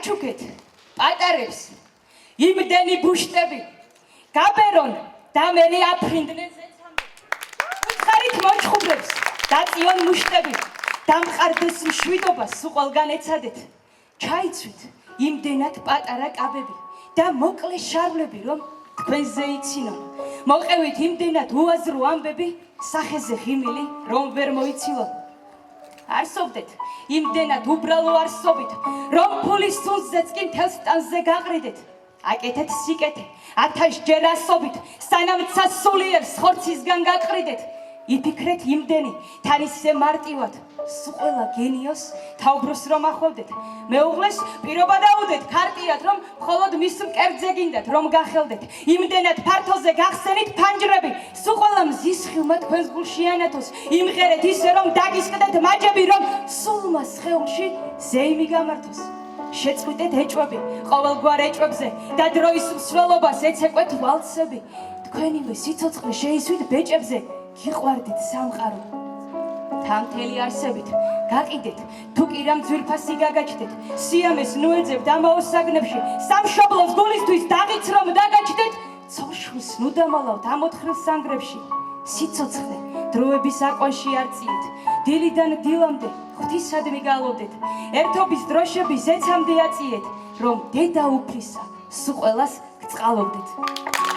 გაჩუქეთ პატარებს იმდენი ბუშტები გაბერონ და მერი აფრინდნენ ზეცამდე უცხარით მოჩხუბრებს დაწიონ მუშტები დამყარდეს მშვიდობა სულ ყველგან ეცადეთ ჩაიცვით იმდენად პატარა კაბები და მოკლე შარვლები რომ თქვენზე იცინონ მოყევით იმდენად უაზრო ამბები სახეზე ღიმილი რომ ვერ მოიცილონ არსობდეთ იმდენად უბრალო არსობით რომ ფულის სუნზეც კი მთელს ტანზე გაყრიდეთ აკეთეთ სიკეთე 1000 ჯერ ასობით სანამ ცასულიერს ხორცისგან გაყრიდეთ იფიქრეთ იმდენი თან ისე მარტივად სულ ყველა გენიოს თავბროს რომ ახვევდეთ მეუღლეს პირობა დაუდეთ ქარტიად რომ მხოლოდ მის მკერდზე გინდათ რომ გახელდეთ იმდენად ფართოზე გახსენით ფანჯრები სულ ყველა მზის ხილმა თქვენს გულში ანათოს იმღერეთ ისე რომ დაგისკდეთ მაჯები რომ სულმა სხეულში ზეიმი გამართოს შეწყვიტეთ ეჭვები ყოველგვარ ეჭვებზე და დროის მსვლელობას ეცეკვეთ ვალცები თქვენივე სიცოცხლე შეისვით ბეჭებზე გიყვარდით სამყარო თამთელი არსებით გაყიდეთ თუ კი რამ ძვირფასი გაგაჩდეთ სიამეს ნუეძებთ ამაოს საგნებში სამშობლოს გულისთვის დაღიც რომ დაგაჩდეთ ცოშვილს ნუდამალავთ ამოთხრილ სანგრებში სიცოცხლე დროების აყვანში არწიეთ დილიდან დილამდე ღვთისადმი გალოდეთ ერთობის დროშების ეცამდე აწიეთ რომ დედა უფლისა სულ ყველას გწყალობდეთ